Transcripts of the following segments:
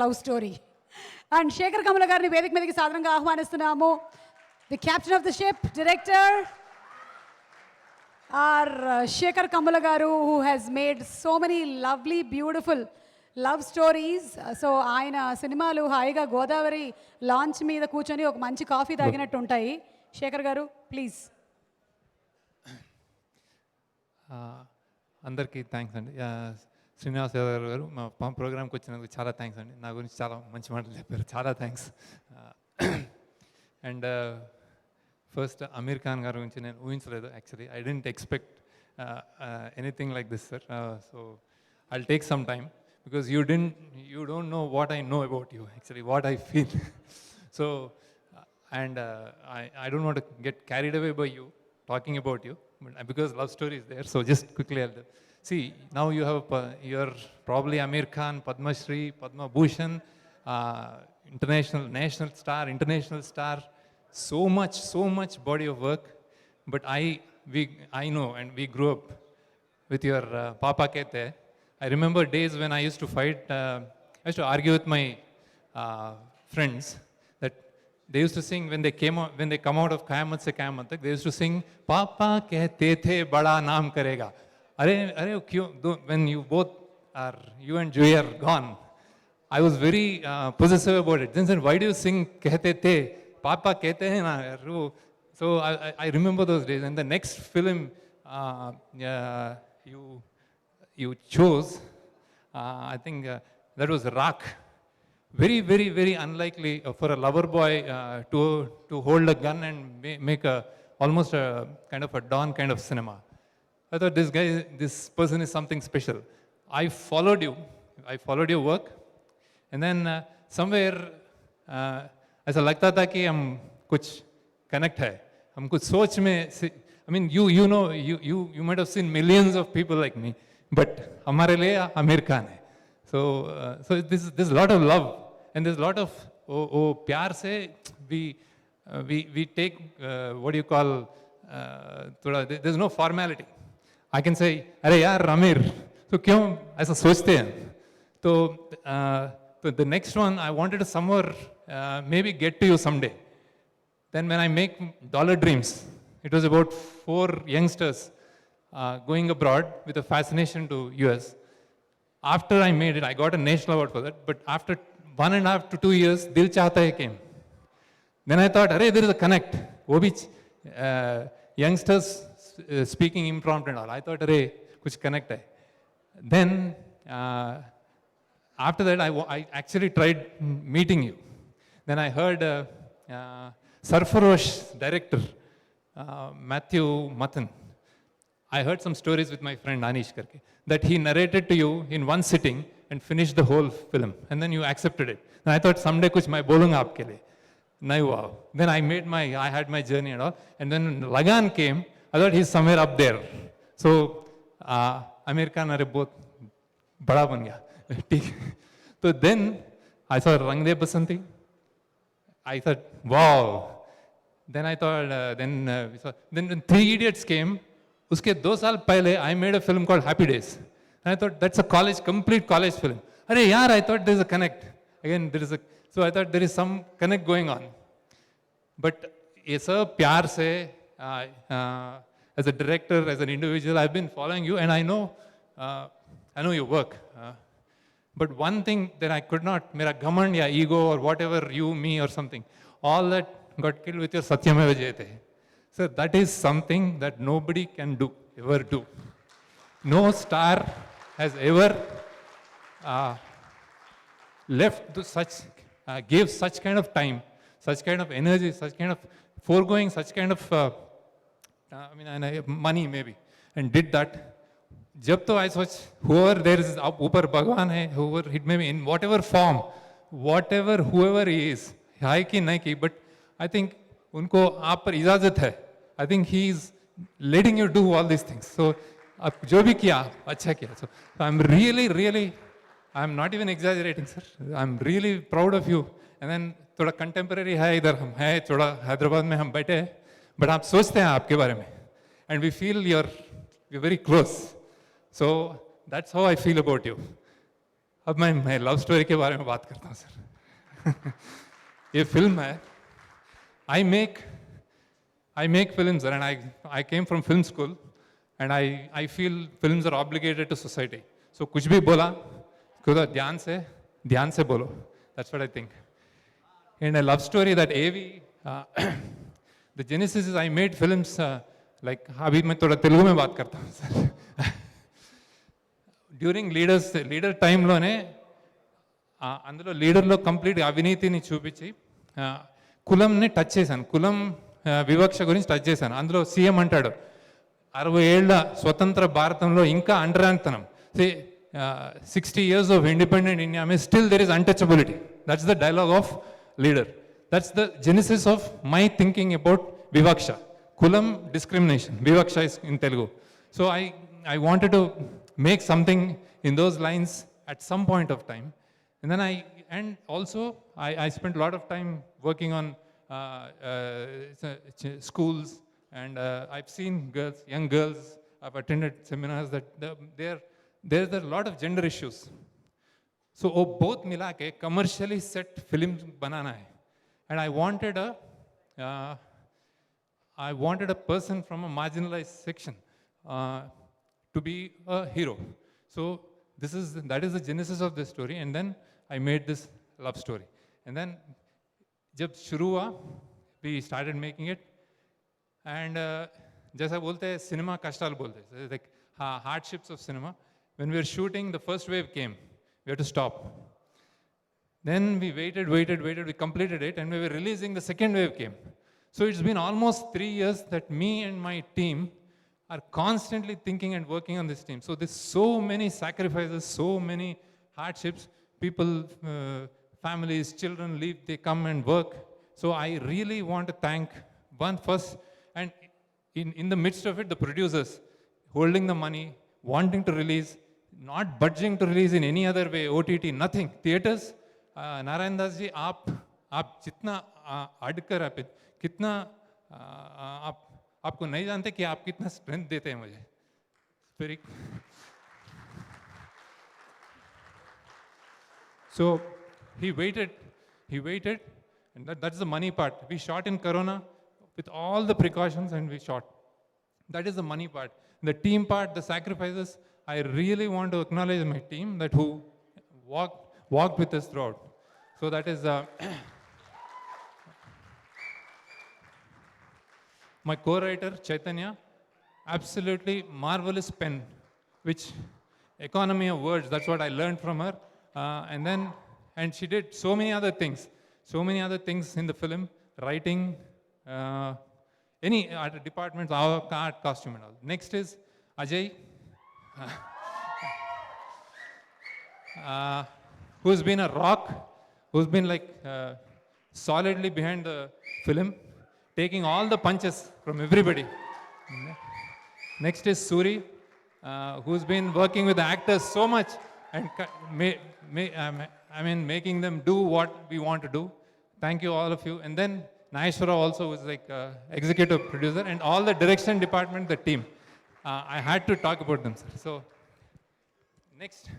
Love story. And Sekhar Kammula గారిని వేదిక మీదకి సాధారణంగా ఆహ్వానిస్తున్నాము. The captain of the ship, director R Sekhar Kammula garu, who has made so many lovely beautiful love stories. So ఆయన సినిమాలు హాయిగా గోదావరి లాంచ్ మీద కూర్చొని ఒక మంచి కాఫీ తాగినట్టు ఉంటాయి. శేఖర్ గారు ప్లీజ్. అందరికీ థ్యాంక్స్ అండి. శ్రీనివాస్ యాదవ్ గారు మా ప్రోగ్రామ్కి వచ్చినందుకు చాలా థ్యాంక్స్ అండి. నా గురించి చాలా మంచి మాటలు చెప్పారు, చాలా thanks. And first Aamir Khan గారి గురించి నేను ఊహించలేదు. Actually I didn't expect anything like this, sir. So I'll take some time because you don't know what I know about you, actually, what I feel. So, and I don't want to get carried away by you, talking about you, but because love story is there, so just quickly I'll see, now you have, you're probably Amir Khan, Padma Shri, Padma Bhushan, national star, so much body of work, but I know, and we grew up with your Papa Kehte. I remember days when I used to fight, I used to argue with my friends that they used to sing when they come out of Qayamat se Qayamat tak, they used to sing, Papa kehte the bada naam karega. Are when you both are, you and Joy are gone, I was very possessive about it. Then said, why do you sing kehte the? Papa kehte hai na. So I remember those days. And the next film you chose, I think that was Raak. Very unlikely for a lover boy to hold a gun and make almost a kind of a Dawn kind of cinema. I thought this person is something special. I followed your work, and then somewhere ऐसा लगता था कि हम कुछ connect है, हम कुछ सोच में, I mean you know, you might have seen millions of people like me, but हमारे लिए आमिर खान है. So there's a lot of love, and there's a lot of प्यार से we take what do you call, there's no formality. I can say, अरे यार आमिर, तो क्यों ऐसा सोचते हैं? तो the next one I wanted to somewhere maybe get to you someday. Then when I make Dollar Dreams, it was about 4 youngsters going abroad with a fascination to US. After I made it, I got a national award for that. But after 1.5 to 2 years, Dil Chahta Hai came. Then I thought, there is a connect. Wo bhi youngsters speaking impromptu and all. I thought, kuch connect hai. Then after that, I actually tried meeting you. Then I heard Sarfarosh director Matthew Mutton. I heard some stories with my friend Anish Karke, that he narrated to you in one sitting and finished the whole film, and then you accepted it. And I thought someday kuch मैं बोलूँगा आपके लिए. नहीं हुआ. Then I had my journey and all, and then Lagan came. I thought he's somewhere up there. So Amir Khan अरे बहुत बड़ा बन गया. ठीक. So then I saw Rang De Basanti. I thought, wow. Then I thought, then when Three Idiots came. उसके 2 साल पहले I made a film called Happy Days. And I thought that's a complete college film. अरे यार, I thought there's a connect. Again, so I thought there is some connect going on. But ये सब प्यार से, as a director, as an individual, I've been following you, and I know your work. But one thing that I could not, मेरा घमंड या ego or whatever, you, me or something, all that got killed with your Satyameva Jayate. So that is something that nobody can ever do. No star has ever gave such kind of time, such kind of energy, such kind of foregoing, such kind of money maybe, and did that. जब तो I soch, whoever there is ऊपर भगवान है, whoever it may be in whatever form, whoever he is, है कि नहीं कि, but I think उनको आप पर इजाजत है. I think he is letting you do all these things. So आप जो भी किया अच्छा किया. So I'm really, I'm not even exaggerating, sir. I'm really proud of you. And then थोड़ा contemporary है, इधर हम है, थोड़ा हैदराबाद में हम बैठे हैं, but आप सोचते हैं आपके बारे में, and we feel you're very close. So that's how I feel about you. अब मैं लव स्टोरी के बारे में बात करता हूँ सर. ये फिल्म है. I make films, sir, and I came from film school, and I feel films are obligated to society. So कुछ भी बोला, खुदा ध्यान से बोलो. That's what I think. And a love story that AV, the genesis is I made films like अभी मैं थोड़ा तेलुगु में बात करता हूँ सर. డ్యూరింగ్ లీడర్ టైంలోనే అందులో లీడర్లో కంప్లీట్ అవినీతిని చూపించి కులంని టచ్ చేశాను. కులం వివక్ష గురించి టచ్ చేశాను. అందులో సీఎం అంటాడు 60 ఏళ్ల స్వతంత్ర భారతంలో ఇంకా అంటరానితనం. 60 years of independent India, still there is untouchability. That's the dialogue of leader. That's the genesis of my thinking about vivaksha. Kulam discrimination. Vivaksha is in Telugu. So I wanted to make something in those lines at some point of time. And then I spent a lot of time working on schools, and I've seen young girls, I've attended seminars that there's a lot of gender issues. So both मिला के commercially set film बनाना है. And I wanted a person from a marginalized section to be a hero. So that is the genesis of this story. And then I made this love story. And then जब शुरू हुआ, we started making it. And जैसा बोलते हैं cinema कष्टाल बोलते हैं, like hardships of cinema. When we were shooting, the first wave came. We had to stop. Then we waited, we completed it, and we were releasing, the second wave came. So it's been almost 3 years that me and my team are constantly thinking and working on this team. So there's so many sacrifices, so many hardships. People, families, children leave, they come and work. So I really want to thank one first, and in the midst of it, the producers holding the money, wanting to release, not budging to release in any other way, OTT, nothing. Theaters, Narayan Das ji, आप जितना अड़कर आप कितना आपको नहीं जानते कि आप कितना स्ट्रेंथ देते हैं मुझे. So he waited, and that's the money part. We shot in Corona with all the precautions, and we shot. That is the money part. The team part, the sacrifices, I really want to acknowledge my team that who walked with us throughout. So that is my co-writer Chaitanya, absolutely marvelous pen, which economy of words, that's what I learned from her. And she did so many other things in the film, writing, any art departments, art, costume and all. Next is Ajay, who's been a rock, who's been like solidly behind the film, taking all the punches from everybody. Next is Suri, who's been working with the actors so much and making them do what we want to do. Thank you, all of you. And then Nayeshwara also was like executive producer, and all the direction department, the team. I had to talk about them, sir. So next.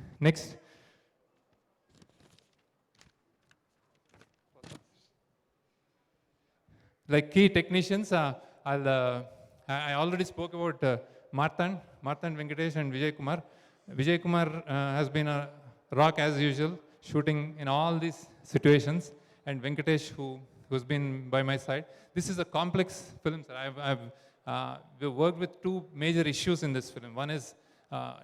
Like key technicians, I already spoke about Marthan Venkatesh and Vijay Kumar. Vijay Kumar has been a rock as usual, shooting in all these situations, and Venkatesh, who's been by my side. This is a complex film, sir. We've worked with two major issues in this film. One is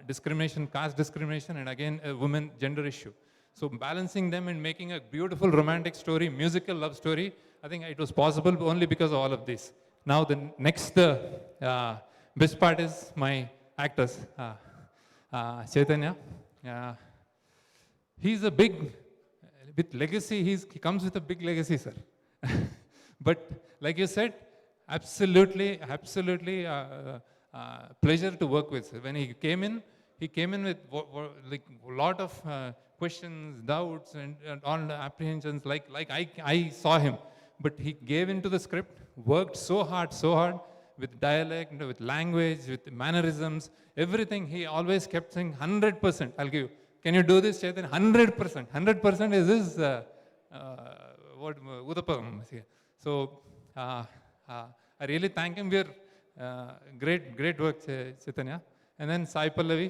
discrimination, caste discrimination, and again, a women gender issue. So balancing them and making a beautiful romantic story, musical love story, I think it was possible only because of all of this. Now the next best part is my actors. Chaitanya, he's a big, with legacy, he comes with a big legacy, sir. But like you said, absolutely pleasure to work with. When he came in with like a lot of questions, doubts, and all the apprehensions, like I saw him. But he gave into the script, worked so hard with dialect, with language, with mannerisms, everything. He always kept saying 100%, I'll give you. can you do this, Chaitanya? 100%. 100% is his, what, Udapam. So, I really thank him. We're, great work, Chaitanya. And then Sai Pallavi,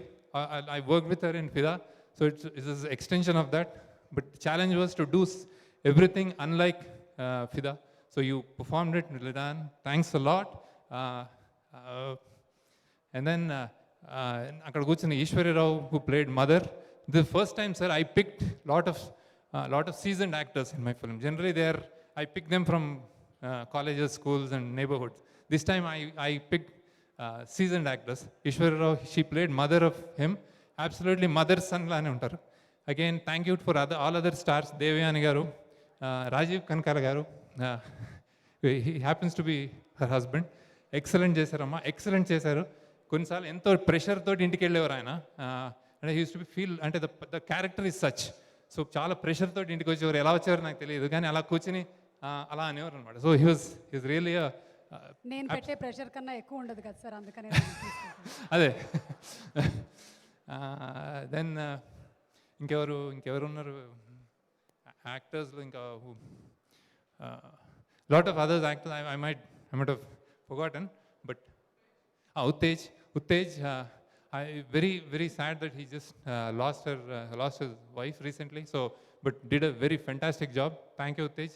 I worked with her in FIDA, so it's an extension of that. But the challenge was to do everything unlike FIDA. So you performed it, Lidan. Thanks a lot. And then అక్కడ కూర్చున్న Eswari Rao who played mother. The first time, sir, I picked lot of seasoned actors in my film. Generally, I pick them from colleges, schools, and neighborhoods. This time, I picked seasoned actors. Ishwararao, she played mother of him. Absolutely mother son lane ఉంటారు. Again, thank you for all other stars. Devyani garu, Rajiv Kankala garu. He happens to be her husband. Excellent చేశారమ్మా, excellent చేశారు. కొన్నిసార్లు ఎంతో pressure తోటి ఇంటికి వెళ్ళేవారు ఆయన. అంటే యూస్ టు బి ఫీల్ అంటే the character is such. So చాలా ప్రెషర్ తోటి ఇంటికి వచ్చేవారు. ఎలా వచ్చేవారు నాకు తెలియదు, కానీ అలా కూర్చుని అలా అనేవారు అనమాట. సో హీ వాజ్ రియల్లీ నేను పెట్టే ప్రెషర్ కన్నా ఎక్కువ ఉండదు కదా సార్, అందుకనే అదే. దెన్ ఇంకెవరు ఉన్నారు యాక్టర్స్లో? ఇంకా lot of others actors I might have forgotten, but Uttej, very sad that he just lost his wife recently. So, but did a very fantastic job. Thank you, Uttej.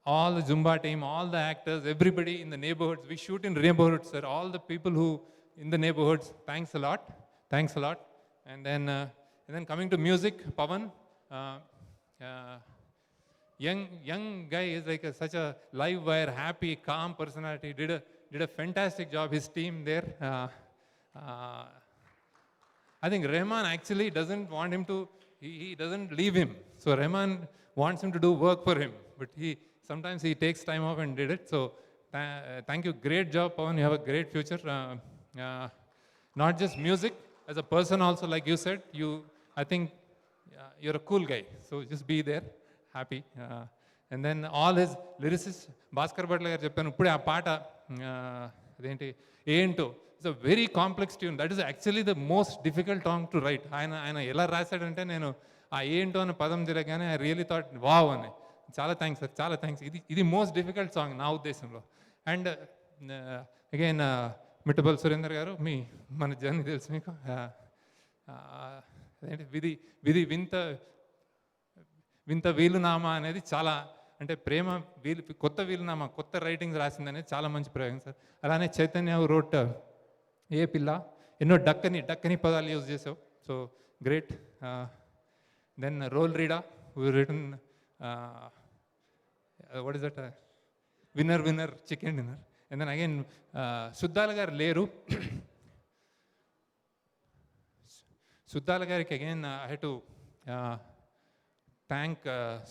All the Zumba team, all the actors, everybody in the neighborhoods. We shoot in neighborhoods, sir. All the people who in the neighborhoods. Thanks a lot. And then coming to music, Pavan. Young guy is like such a live wire, happy, calm personality. Did a fantastic job. His team there. I think Rahman actually doesn't want him to. He doesn't leave him. So Rahman wants him to do work for him, but sometimes he takes time off and did it. So thank you. Great job, Pawan. You have a great future. Not just music, as a person also, like you said. I think you're a cool guy. So just be there. Happy. And then all his lyricists, Bhaskar Bhatla garu cheppanu ippude aa paata adenti ఏంటో, it's a very complex tune. That is actually the most difficult song to right. ఆయన ఎలా రాశాడంటే, నేను ఆ ఏంటో అనే పదం తిరగానే I really thought wow అని. చాలా థ్యాంక్స్ సార్, చాలా థ్యాంక్స్. ఇది మోస్ట్ డిఫికల్ట్ సాంగ్ నా ఉద్దేశంలో. అండ్ అగైన్ మిట్టబల్ సురేందర్ గారు, మన జర్నీ తెలుసు మీకు. అదేంటి విధి వింత వీలునామా అనేది చాలా, అంటే ప్రేమ కొత్త వీలునామా, కొత్త రైటింగ్స్ రాసింది అనేది చాలా మంచి ప్రయోగం సార్. అలానే చైతన్య రోట్ ఏ పిల్ల, ఎన్నో డక్కని పదాలు యూజ్ చేసావు. So great. Then Roll Rida return what is that, winner chicken dinner. And then again Suddala garu లేరు. సుద్దాల గారికి again I have to thank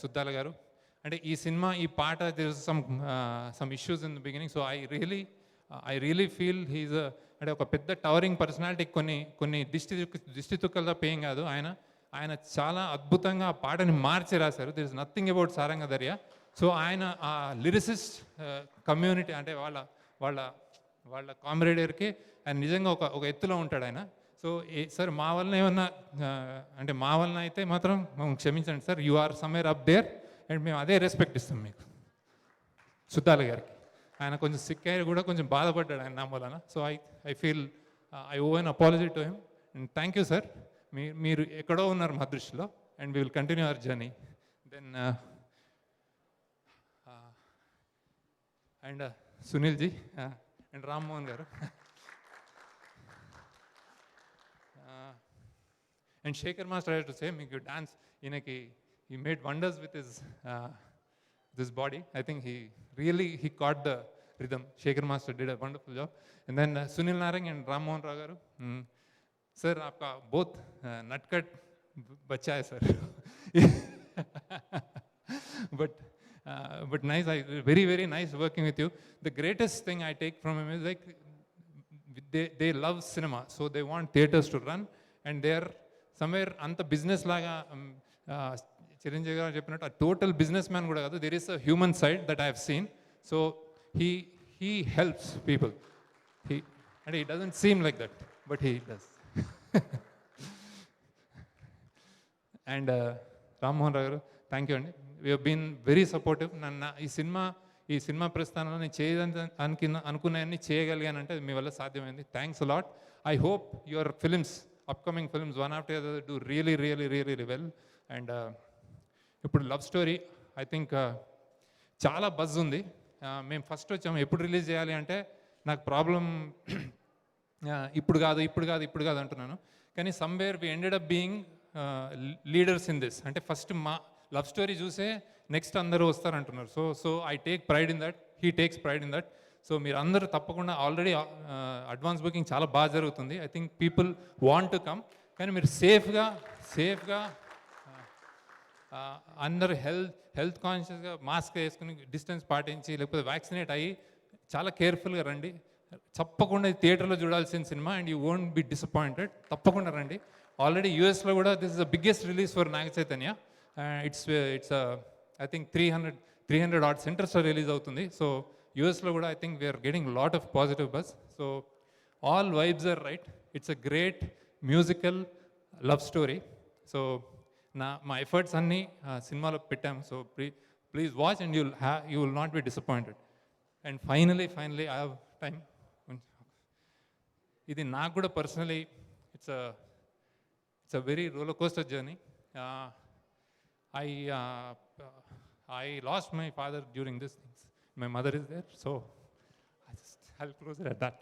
Suddala garu. అంటే ఈ సినిమా, ఈ పాట, there is some issues in the beginning. So I really feel he's అంటే ఒక పెద్ద టవరింగ్ పర్సనాలిటీ. కొన్ని దిష్టి తుక్కలతో పేయం కాదు, ఆయన చాలా అద్భుతంగా ఆ పాటని మార్చి రాశారు. There is nothing about Saranga Darya. So ఆయన ఆ లిరిసిస్ట్ కమ్యూనిటీ, అంటే వాళ్ళ కామ్రేడర్కి ఆయన నిజంగా ఒక ఎత్తులో ఉంటాడు ఆయన. సో సార్, మా వలన ఏమన్నా అంటే మా వలన అయితే మాత్రం క్షమించండి sir. You are somewhere up there and మేము అదే రెస్పెక్ట్ ఇస్తాం మీకు. సుద్దాల గారికి ఆయన కొంచెం సిక్ అయ్యి కూడా కొంచెం బాధపడ్డాడు ఆయన నా వలన. So I feel I owe an apology to him. And thank you sir. మీరు ఎక్కడో ఉన్నారు మా దృష్టిలో, and we will continue our journey. Then and Sunil ji and Rammohan garu and Shekhar Master, I have to say, మీకు డాన్స్, ఈయనకి he made wonders with his body. I think he caught the rhythm. Shekhar Master did a wonderful job. And then Sunil Narang and Ram Mohan Rao garu, sir, aapka both nutcut bacha hai sir. But nice, very very nice working with you. The greatest thing I take from him is like they love cinema, so they want theaters to run, and they are somewhere అంత business లాగా చిరంజీవి గారు చెప్పినట్టు ఆ total business man కూడా కాదు. There is a human side that I have seen. So he helps people. అంటే he doesn't seem like that, but he does. And Rammohan Rao garu thank you అండి. We been very supportive. నన్ను ఈ cinema ప్రస్థానంలో నేను అనుకున్నాయన్నీ చేయగలిగానంటే అది మీ వల్ల సాధ్యమైంది. Thanks a lot. I hope your films, upcoming films, one after other do really really really well. And ఇప్పుడు love story I think చాలా బజ్ ఉంది. మేము ఫస్ట్ వచ్చాము ఎప్పుడు రిలీజ్ చేయాలి అంటే నాకు ప్రాబ్లం ఇప్పుడు కాదు అంటున్నాను. కానీ somewhere we ended up being leaders in this. అంటే ఫస్ట్ మా లవ్ స్టోరీ చూసే నెక్స్ట్ అందరూ వస్తారంటున్నారు. So I take pride in that, he takes pride in that. So మీరు అందరూ తప్పకుండా ఆల్రెడీ అడ్వాన్స్ బుకింగ్ చాలా బాగా జరుగుతుంది. I think people want to come. కానీ మీరు సేఫ్గా అందరు హెల్త్ కాన్షియస్గా మాస్క్ వేసుకుని డిస్టెన్స్ పాటించి లేకపోతే వ్యాక్సినేట్ అయ్యి చాలా కేర్ఫుల్గా రండి. తప్పకుండా థియేటర్లో చూడాల్సిన సినిమా and you won't be disappointed. తప్పకుండా రండి. ఆల్రెడీ యూఎస్లో కూడా this is the biggest release for Naga Chaitanya. It's I think 300 odd సెంటర్స్లో రిలీజ్ అవుతుంది. సో యూఎస్లో కూడా I think we're getting lot of positive buzz. So all vibes are right. It's a great musical love story. So మా efforts అన్నీ సినిమాలో పెట్టాము. So please watch and you will not be disappointed. And finally I have time. ఇది నాకు కూడా personally it's a very roller coaster journey. I lost my father during these things. My mother is there, so I'll close it at that.